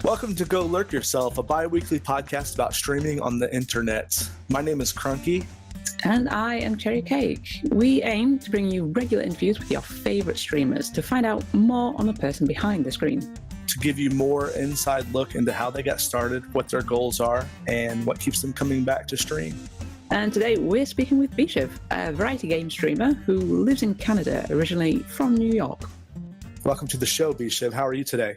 Welcome to Go Lurk Yourself, a bi-weekly podcast about streaming on the internet. My name is Crunky. And I am Cherry Cake. We aim to bring you regular interviews with your favourite streamers to find out more on the person behind the screen. To give you more inside look into how they got started, what their goals are, and what keeps them coming back to stream. And today we're speaking with Bshiv, a variety game streamer who lives in Canada, originally from New York. Welcome to the show, Bshiv. How are you today?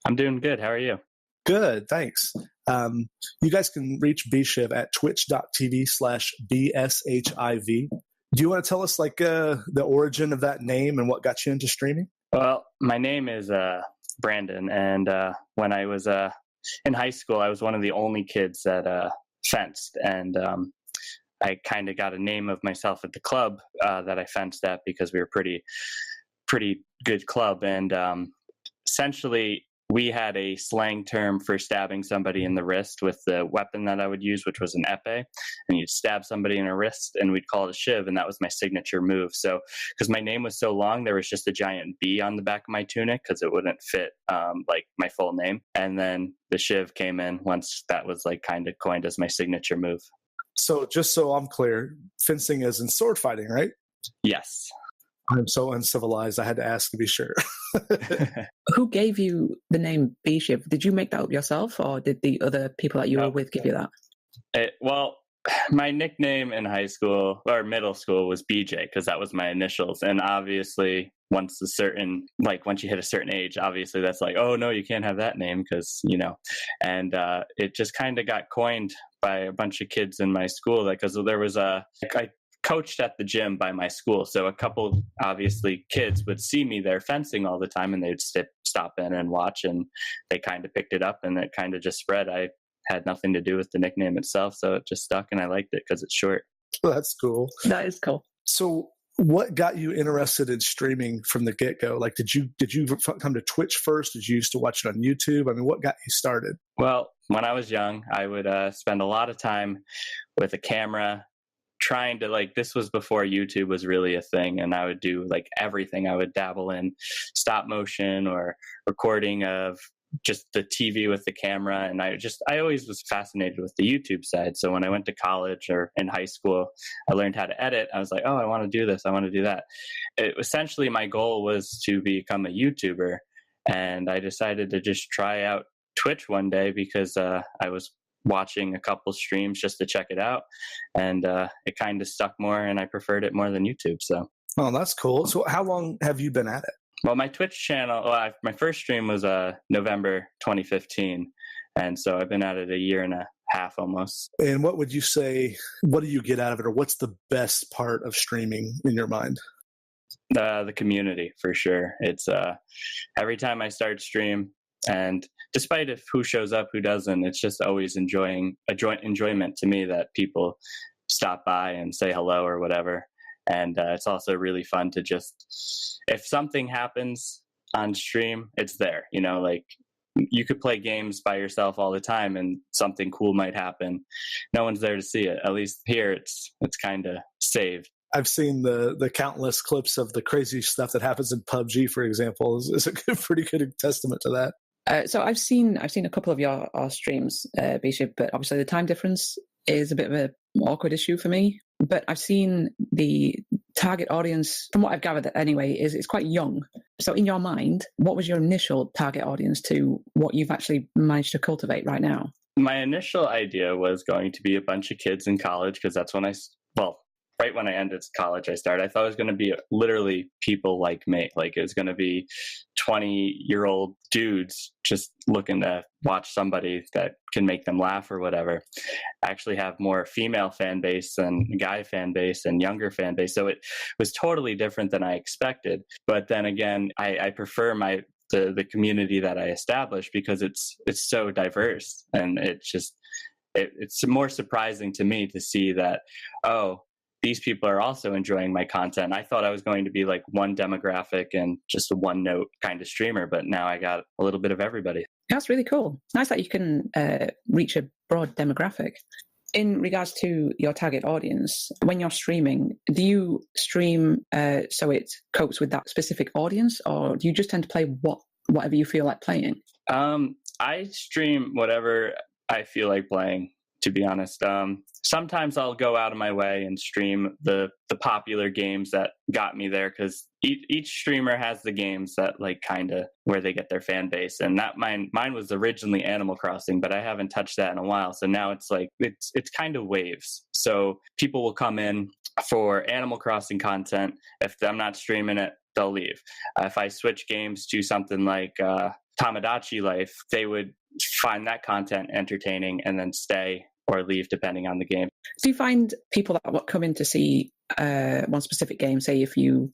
I'm doing good. How are you? Good, thanks. You guys can reach Bshiv at twitch.tv/BSHIV. Do you want to tell us the origin of that name and what got you into streaming? Well, my name is Brandon, and when I was in high school, I was one of the only kids that fenced, and I kind of got a name of myself at the club that I fenced at because we were pretty good club, and essentially we had a slang term for stabbing somebody in the wrist with the weapon that I would use, which was an epee, and you'd stab somebody in a wrist, and we'd call it a shiv, and that was my signature move. So, because my name was so long, there was just a giant B on the back of my tunic because it wouldn't fit like my full name, and then the shiv came in once that was like kind of coined as my signature move. So, just so I'm clear, fencing is in sword fighting, right? Yes. I'm so uncivilized. I had to ask to be sure. Who gave you the name Bshiv? Did you make that up yourself, or did the other people that you were with give you that? Well, my nickname in high school or middle school was BJ because that was my initials. And obviously, once you hit a certain age, obviously that's like, oh no, you can't have that name because, and it just kind of got coined by a bunch of kids in my school because there was I coached at the gym by my school. So a couple, obviously, kids would see me there fencing all the time and they'd stop in and watch, and they kind of picked it up and it kind of just spread. I had nothing to do with the nickname itself, so it just stuck and I liked it because it's short. Well, that's cool. That is cool. So what got you interested in streaming from the get-go? Like, did you come to Twitch first? Did you used to watch it on YouTube? I mean, what got you started? Well, when I was young, I would spend a lot of time with a camera, trying to this was before YouTube was really a thing, and I would do everything. I would dabble in stop motion or recording of just the TV with the camera, and I always was fascinated with the YouTube side. So when I went to college or in high school, I learned how to edit. I was like, oh, I want to do this, I want to do that. Essentially my goal was to become a YouTuber, and I decided to just try out Twitch one day because I was watching a couple streams just to check it out, and it kind of stuck more, and I preferred it more than YouTube. So, oh, that's cool. So how long have you been at it? Well, my Twitch channel, my first stream was November 2015, and so I've been at it a year and a half almost. And what would you say, what do you get out of it, or what's the best part of streaming in your mind? The community, for sure. It's every time I start stream, and despite who shows up, who doesn't, it's just always enjoyment to me that people stop by and say hello or whatever. And it's also really fun to just, if something happens on stream, it's there. You could play games by yourself all the time and something cool might happen. No one's there to see it. At least here it's kind of saved. I've seen the countless clips of the crazy stuff that happens in PUBG, for example, is a pretty good testament to that. So I've seen a couple of your streams, Bshiv, but obviously the time difference is a bit of an awkward issue for me. But I've seen the target audience, from what I've gathered anyway, is it's quite young. So in your mind, what was your initial target audience to what you've actually managed to cultivate right now? My initial idea was going to be a bunch of kids in college because that's when right when I ended college, I thought it was going to be literally people like me. It was going to be 20-year-old dudes just looking to watch somebody that can make them laugh or whatever. I actually have more female fan base than guy fan base and younger fan base. So it was totally different than I expected. But then again, I prefer the community that I established because it's so diverse, and it's more surprising to me to see that, oh, these people are also enjoying my content. I thought I was going to be one demographic and just a one note kind of streamer, but now I got a little bit of everybody. That's really cool. It's nice that you can reach a broad demographic. In regards to your target audience, when you're streaming, do you stream so it copes with that specific audience, or do you just tend to play whatever you feel like playing? I stream whatever I feel like playing, to be honest. Sometimes I'll go out of my way and stream the popular games that got me there, because each streamer has the games that like kind of where they get their fan base, and that mine was originally Animal Crossing, but I haven't touched that in a while. So now it's like it's kind of waves. So people will come in for Animal Crossing content. If I'm not streaming it, they'll leave. If I switch games to something like Tamagotchi Life, they would find that content entertaining and then stay or leave depending on the game. Do you find people that come in to see one specific game, say if you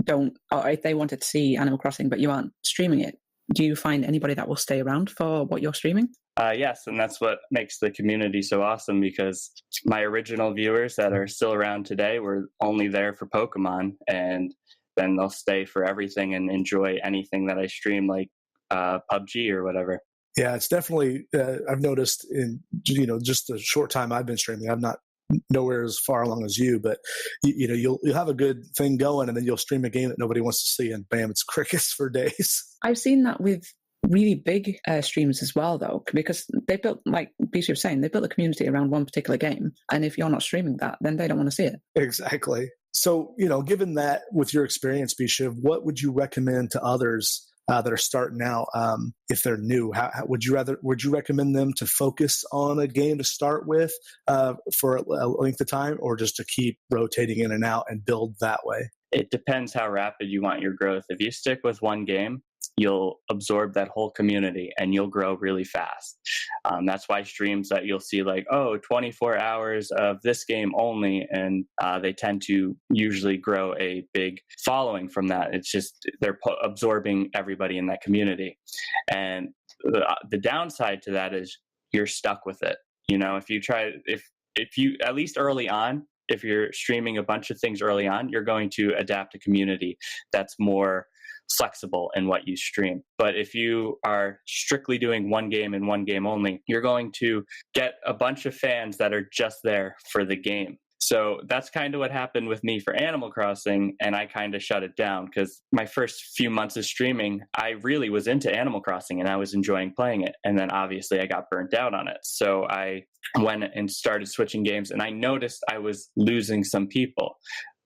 don't, or if they wanted to see Animal Crossing but you aren't streaming it, do you find anybody that will stay around for what you're streaming? Yes, and that's what makes the community so awesome, because my original viewers that are still around today were only there for Pokemon, and then they'll stay for everything and enjoy anything that I stream, like PUBG or whatever. Yeah, it's definitely, I've noticed in, just the short time I've been streaming, I'm not nowhere as far along as you, but you'll have a good thing going, and then you'll stream a game that nobody wants to see, and bam, it's crickets for days. I've seen that with really big streams as well, though, because they built, like Bshiv was saying, they built a community around one particular game, and if you're not streaming that, then they don't want to see it. Exactly. So, given that, with your experience, Bshiv, what would you recommend to others that are starting out if they're new? How would you recommend them to focus on a game to start with for a length of time, or just to keep rotating in and out and build that way? It depends how rapid you want your growth. If you stick with one game, you'll absorb that whole community and you'll grow really fast. That's why streams that you'll see like, 24 hours of this game only, and they tend to usually grow a big following from that. It's just they're absorbing everybody in that community. And the downside to that is you're stuck with it. If you, at least early on, if you're streaming a bunch of things early on, you're going to adapt a community that's more flexible in what you stream. But if you are strictly doing one game and one game only, you're going to get a bunch of fans that are just there for the game. So that's kind of what happened with me for Animal Crossing, and I kind of shut it down because my first few months of streaming, I really was into Animal Crossing and I was enjoying playing it. And then obviously I got burnt out on it. So I went and started switching games, and I noticed I was losing some people.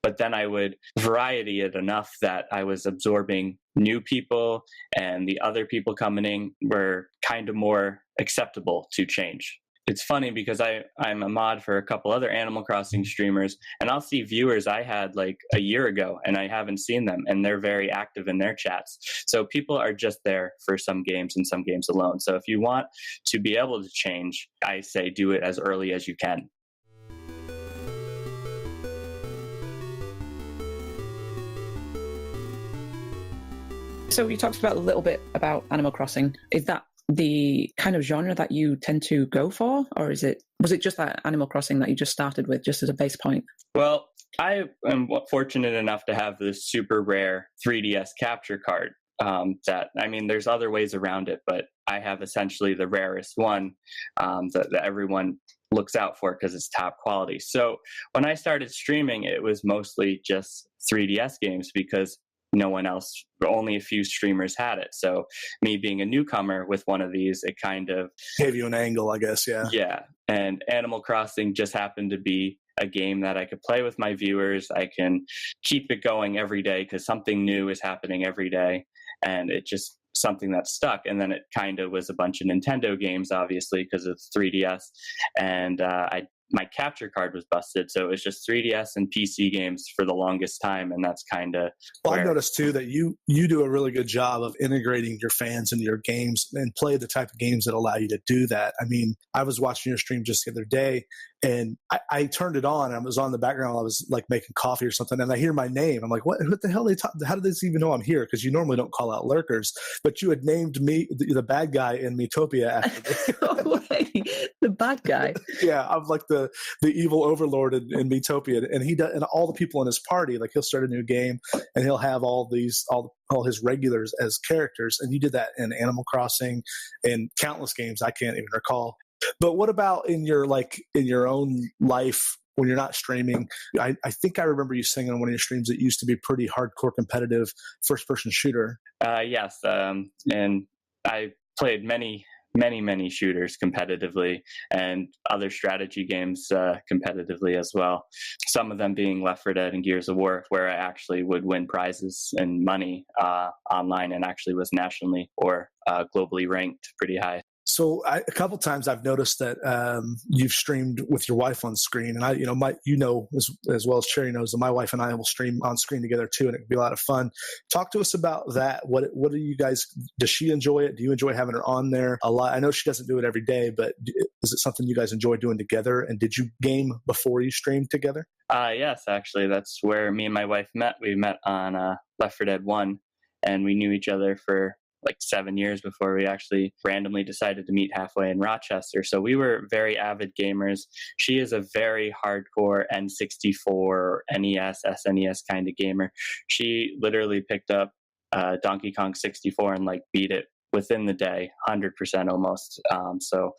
But then I would variety it enough that I was absorbing new people, and the other people coming in were kind of more acceptable to change. It's funny because I'm a mod for a couple other Animal Crossing streamers, and I'll see viewers I had like a year ago and I haven't seen them, and they're very active in their chats. So people are just there for some games and some games alone. So if you want to be able to change, I say do it as early as you can. So you talked about a little bit about Animal Crossing. Is that the kind of genre that you tend to go for, or was it just that Animal Crossing that you just started with, just as a base point? Well, I am fortunate enough to have this super rare 3DS capture card. There's other ways around it, but I have essentially the rarest one that everyone looks out for because it's top quality. So when I started streaming, it was mostly just 3DS games because no one else, only a few streamers had it. So me being a newcomer with one of these, it kind of gave you an angle, I guess. Yeah. And Animal Crossing just happened to be a game that I could play with my viewers. I can keep it going every day because something new is happening every day. And it just something that stuck. And then it kind of was a bunch of Nintendo games, obviously, because it's 3DS. And my capture card was busted, so it was just 3DS and PC games for the longest time, and that's kind of. Well, I've noticed too that you do a really good job of integrating your fans into your games and play the type of games that allow you to do that. I mean, I was watching your stream just the other day, and I turned it on. And I was on the background. I was like making coffee or something, and I hear my name. I'm like, what the hell? How did they even know I'm here? Because you normally don't call out lurkers, but you had named me the bad guy in Miitopia after me. Oh, wait, the bad guy. Yeah, I'm like the evil overlord in Miitopia, and he does, and all the people in his party. Like he'll start a new game, and he'll have all his regulars as characters. And you did that in Animal Crossing and countless games I can't even recall. But what about in your own life when you're not streaming? I think I remember you saying on one of your streams that used to be pretty hardcore competitive first-person shooter. Yes, and I played many many shooters competitively, and other strategy games competitively as well. Some of them being Left 4 Dead and Gears of War, where I actually would win prizes and money online, and actually was nationally or globally ranked pretty high. So a couple times I've noticed that you've streamed with your wife on screen, and as well as Cherry knows that my wife and I will stream on screen together too, and it can be a lot of fun. Talk to us about that. What do you guys? Does she enjoy it? Do you enjoy having her on there a lot? I know she doesn't do it every day, but is it something you guys enjoy doing together? And did you game before you streamed together? Yes, actually, that's where me and my wife met. We met on Left 4 Dead 1, and we knew each other for like 7 years before we actually randomly decided to meet halfway in Rochester. So we were very avid gamers. She is a very hardcore N64, NES, SNES kind of gamer. She literally picked up Donkey Kong 64 and like beat it within the day, 100% almost. So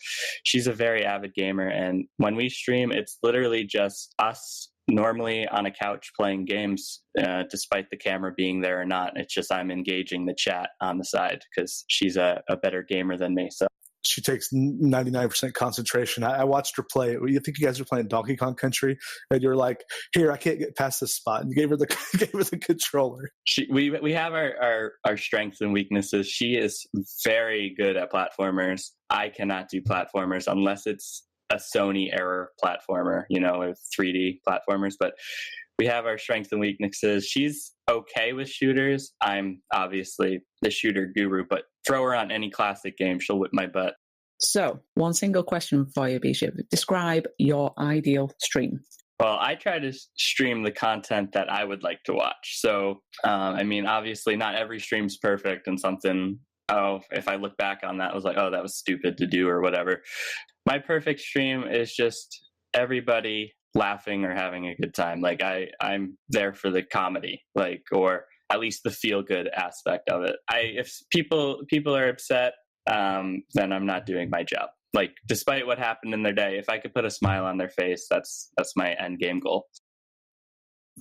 she's a very avid gamer. And when we stream, it's literally just us normally on a couch playing games, despite the camera being there or not. It's just I'm engaging the chat on the side because she's a better gamer than me. So she takes 99% concentration. I watched her play. You think you guys were playing Donkey Kong Country, and you're like, "Here, I can't get past this spot." And you gave her the controller. We have our strengths and weaknesses. She is very good at platformers. I cannot do platformers unless it's a Sony era platformer, with 3D platformers. But we have our strengths and weaknesses. She's okay with shooters. I'm obviously the shooter guru, but throw her on any classic game, she'll whip my butt. So, one single question for you, Bshiv. Describe your ideal stream. Well, I try to stream the content that I would like to watch. So, obviously not every stream's perfect, and something, if I look back on that, I was like, that was stupid to do or whatever. My perfect stream is just everybody laughing or having a good time. Like I'm there for the comedy, or at least the feel good aspect of it. If people are upset, then I'm not doing my job. Like, despite what happened in their day, if I could put a smile on their face, that's my end game goal.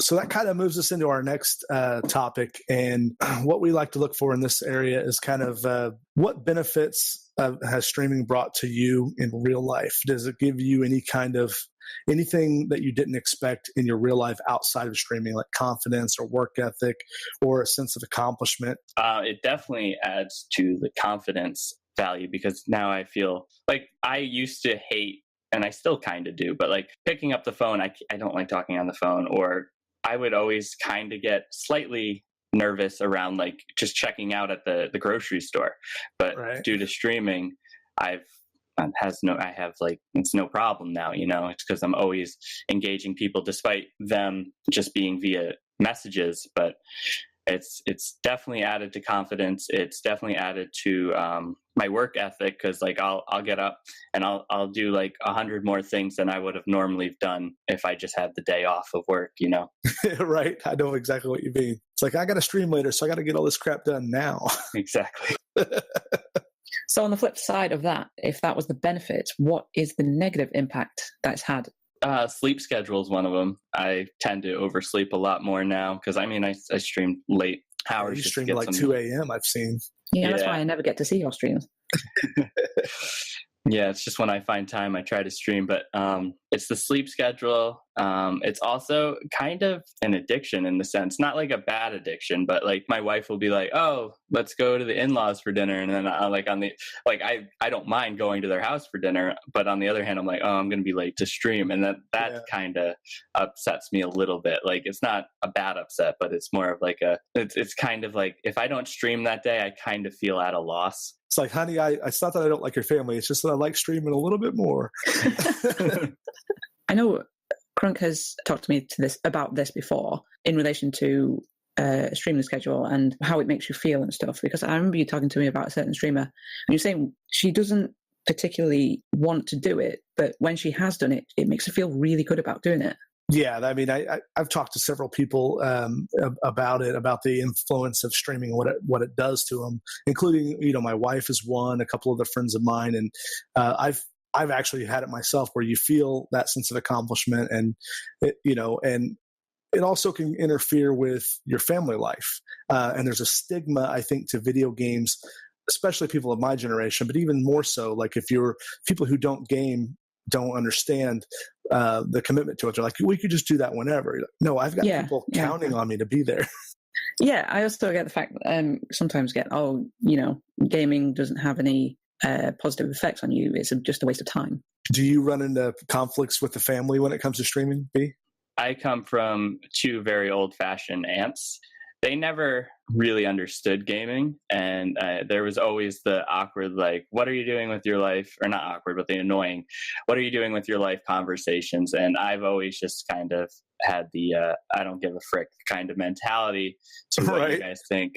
So that kind of moves us into our next topic. And what we like to look for in this area is kind of what benefits has streaming brought to you in real life? Does it give you anything that you didn't expect in your real life outside of streaming, like confidence or work ethic or a sense of accomplishment? It definitely adds to the confidence value, because now I feel like I used to hate, and I still kind of do, but like picking up the phone, I don't like talking on the phone, or I would always kind of get slightly nervous around like just checking out at the grocery store. But due to streaming, it's no problem now, it's because I'm always engaging people despite them just being via messages. But it's definitely added to confidence. It's definitely added to my work ethic, because like I'll get up and I'll do like 100 more things than I would have normally done if I just had the day off of work, Right. I know exactly what you mean. It's like, I got to stream later, so I got to get all this crap done now. Exactly. So on the flip side of that, if that was the benefit, what is the negative impact that's had? Sleep schedule is one of them. I tend to oversleep a lot more now because I stream late hours. You stream like 2 a.m. I've seen. Yeah, that's why I never get to see your streams. Yeah, it's just when I find time, I try to stream. But it's the sleep schedule. It's also kind of an addiction in the sense, not like a bad addiction, but like my wife will be like, "Oh, let's go to the in-laws for dinner," and then I don't mind going to their house for dinner, but on the other hand, I'm like, "Oh, I'm going to be late to stream," and that kind of upsets me a little bit. Like, it's not a bad upset, but it's more of like it's kind of like if I don't stream that day, I kind of feel at a loss. It's like, honey, it's not that I don't like your family. It's just that I like streaming a little bit more. I know Crunk has talked to me about this before in relation to streaming schedule and how it makes you feel and stuff. Because I remember you talking to me about a certain streamer, and you're saying she doesn't particularly want to do it, but when she has done it, it makes her feel really good about doing it. Yeah, I mean, I've talked to several people about the influence of streaming, what it does to them, including, my wife is one, a couple of other friends of mine, and I've actually had it myself, where you feel that sense of accomplishment, and and it also can interfere with your family life. And there's a stigma, I think, to video games especially people of my generation, but even more so, like if you're people who don't game, don't understand the commitment to it. They're like, we could just do that whenever. Like, no, I've got people counting on me to be there. Yeah, I also get the fact sometimes gaming doesn't have any positive effects on you. It's just a waste of time. Do you run into conflicts with the family when it comes to streaming, B? I come from 2 very old-fashioned aunts. They never really understood gaming, and there was always the awkward, like, what are you doing with your life? Or not awkward, but the annoying, what are you doing with your life conversations? And I've always just kind of had the I don't give a frick kind of mentality to what you guys think.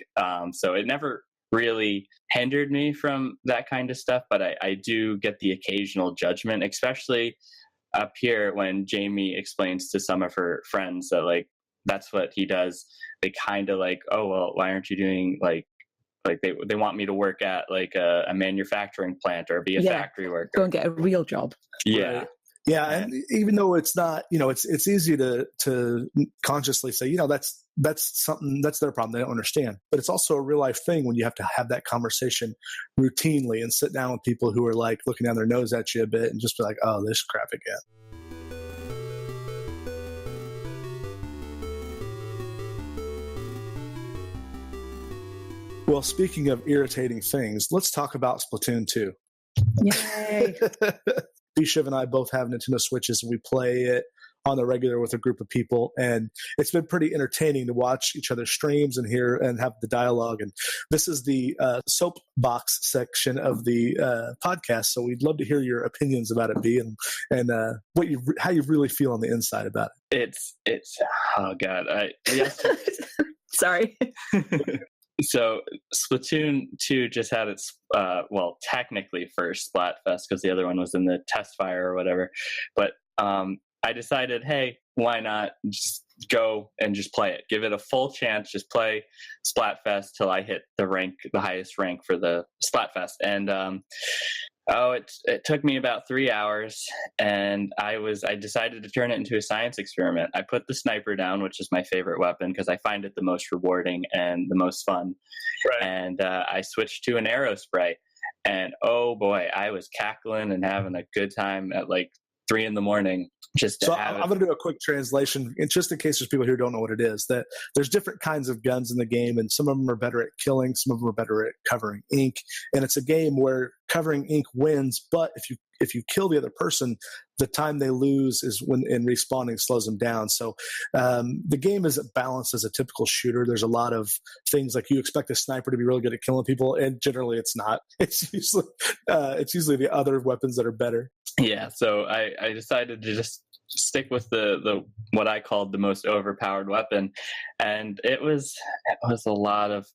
So it never really hindered me from that kind of stuff, but I do get the occasional judgment, especially up here when Jamie explains to some of her friends that, like, that's what he does. They kind of like, oh, well, why aren't you doing like they want me to work at like a manufacturing plant or be a factory worker. Go and get a real job. Yeah. Right. Yeah. And even though it's not, it's easy to consciously say, that's something, that's their problem. They don't understand. But it's also a real life thing when you have to have that conversation routinely and sit down with people who are like looking down their nose at you a bit and just be like, oh, this crap again. Well, speaking of irritating things, let's talk about Splatoon 2. Yay! Bshiv and I both have Nintendo Switches, and we play it on the regular with a group of people, and it's been pretty entertaining to watch each other's streams and hear and have the dialogue. And this is the soapbox section of the podcast, so we'd love to hear your opinions about it, B, and how you really feel on the inside about it. It's oh god, sorry. So Splatoon 2 just had its, technically first Splatfest because the other one was in the test fire or whatever. But I decided, hey, why not just go and just play it? Give it a full chance. Just play Splatfest till I hit the highest rank for the Splatfest. And it took me about 3 hours, and I decided to turn it into a science experiment. I put the sniper down, which is my favorite weapon because I find it the most rewarding and the most fun. Right. And I switched to an arrow spray, and oh boy, I was cackling and having a good time at like 3 a.m. I'm going to do a quick translation, just in case there's people who don't know what it is, that there's different kinds of guns in the game, and some of them are better at killing, some of them are better at covering ink. And it's a game where covering ink wins, but if you kill the other person, the time they lose is when in respawning slows them down. So the game isn't balanced as a typical shooter. There's a lot of things like you expect a sniper to be really good at killing people, and generally it's not. It's usually the other weapons that are better. Yeah, so I decided to just stick with the what I called the most overpowered weapon, and it was a lot of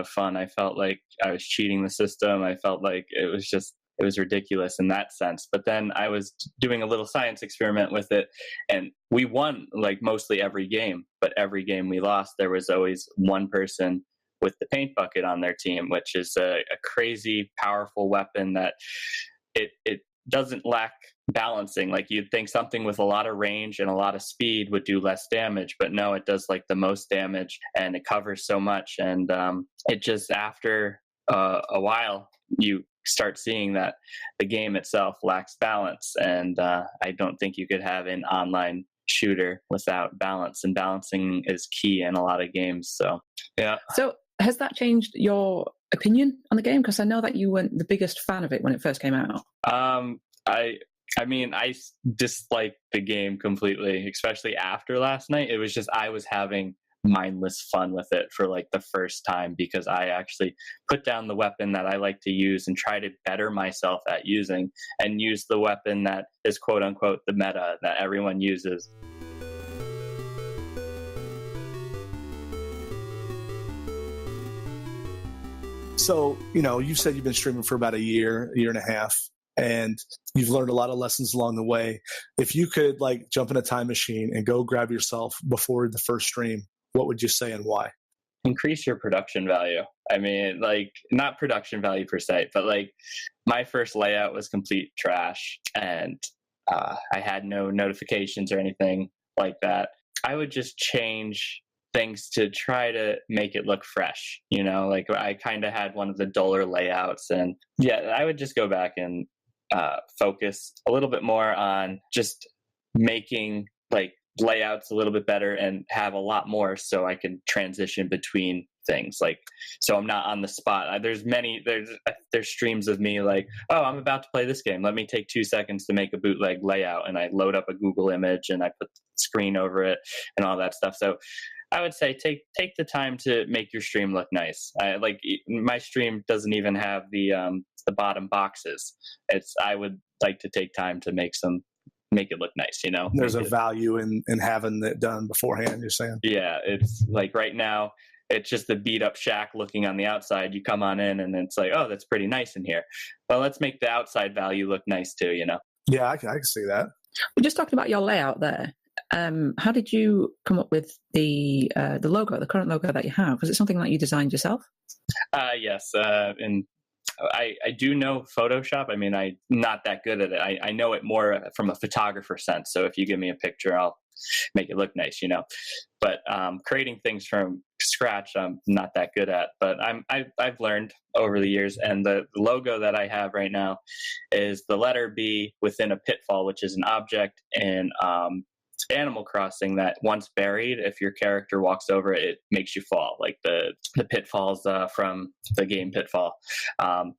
fun. I felt like I was cheating the system. I felt like it was ridiculous in that sense. But then I was doing a little science experiment with it, and we won like mostly every game, but every game we lost, there was always one person with the paint bucket on their team, which is a crazy powerful weapon that it doesn't lack balancing. Like you'd think something with a lot of range and a lot of speed would do less damage, but no, it does like the most damage, and it covers so much. And it just, after a while, you start seeing that the game itself lacks balance, and I don't think you could have an online shooter without balance, and balancing is key in a lot of games. So yeah. So has that changed your opinion on the game? Because I know that you weren't the biggest fan of it when it first came out. I mean, I disliked the game completely, especially after last night. It was just, I was having mindless fun with it for like the first time, because I actually put down the weapon that I like to use and try to better myself at using, and use the weapon that is quote unquote the meta that everyone uses. So, you said you've been streaming for about a year and a half, and you've learned a lot of lessons along the way. If you could like jump in a time machine and go grab yourself before the first stream, what would you say and why? Increase your production value. I mean, like, not production value per se, but like my first layout was complete trash, and I had no notifications or anything like that. I would just change things to try to make it look fresh. Like I kind of had one of the duller layouts, and yeah, I would just go back and focus a little bit more on just making like layouts a little bit better and have a lot more so I can transition between things, like so I'm not on the spot. There's streams of me like, oh, I'm about to play this game, let me take 2 seconds to make a bootleg layout, and I load up a Google image and I put the screen over it and all that stuff. So I would say take the time to make your stream look nice. My stream doesn't even have the bottom boxes. I would like to take time to make it look nice, There's a value in having it done beforehand, you're saying? Yeah, it's like right now, it's just a beat up shack looking on the outside. You come on in and it's like, oh, that's pretty nice in here. Well, let's make the outside value look nice too, Yeah, I can see that. We just talked about your layout there. How did you come up with the logo, the current logo that you have? Was it something that you designed yourself? Yes, and I do know Photoshop. I mean, I'm not that good at it. I know it more from a photographer sense. So if you give me a picture, I'll make it look nice, But creating things from scratch, I'm not that good at. But I've learned over the years. And the logo that I have right now is the letter B within a pitfall, which is an object in Animal Crossing that once buried, if your character walks over it, it makes you fall, like the pitfalls from the game Pitfall.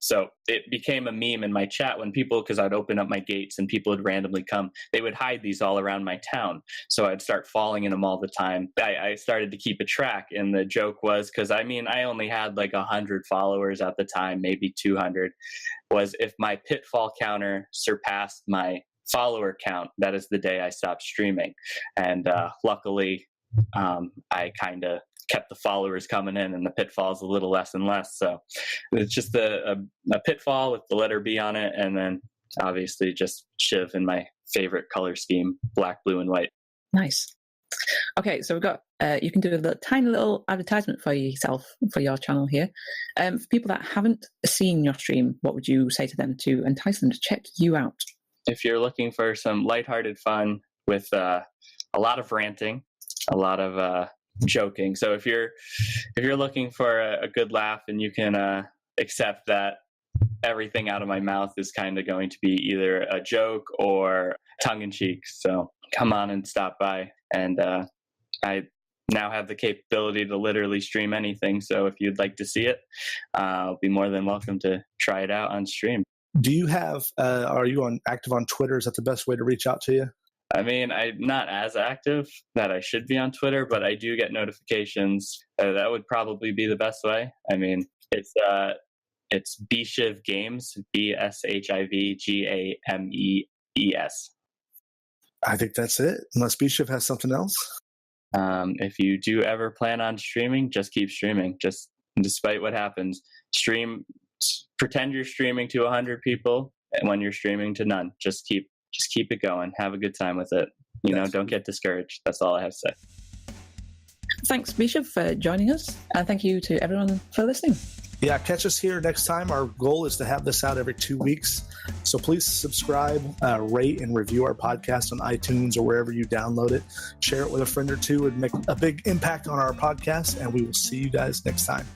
So it became a meme in my chat when people, because I'd open up my gates and people would randomly come, they would hide these all around my town. So I'd start falling in them all the time. I started to keep a track, and the joke was, because I only had like 100 followers at the time, maybe 200, was if my pitfall counter surpassed my follower count, that is the day I stopped streaming. And luckily I kind of kept the followers coming in, and the pitfalls a little less and less. So it's just a pitfall with the letter B on it, and then obviously just Shiv in my favorite color scheme, black, blue, and white. Nice. Okay, so we've got you can do a tiny little advertisement for yourself, for your channel here. For people that haven't seen your stream, what would you say to them to entice them to check you out? If you're looking for some lighthearted fun with a lot of ranting, a lot of joking, so if you're looking for a good laugh and you can accept that everything out of my mouth is kind of going to be either a joke or tongue-in-cheek, so come on and stop by. And I now have the capability to literally stream anything, so if you'd like to see it, I'll be more than welcome to try it out on stream. Do you have, are you active on Twitter? Is that the best way to reach out to you? I mean, I'm not as active that I should be on Twitter, but I do get notifications. That would probably be the best way. I mean, it's Bshiv Games, BSHIVGAMEES. I think that's it, unless Bshiv has something else. If you do ever plan on streaming, just keep streaming. Just despite what happens, pretend you're streaming to 100 people, and when you're streaming to none, just keep it going. Have a good time with it. Don't get discouraged. That's all I have to say. Thanks, Bshiv, for joining us, and thank you to everyone for listening. Yeah, catch us here next time. Our goal is to have this out every 2 weeks. So please subscribe, rate, and review our podcast on iTunes or wherever you download it. Share it with a friend or two. It would make a big impact on our podcast, and we will see you guys next time.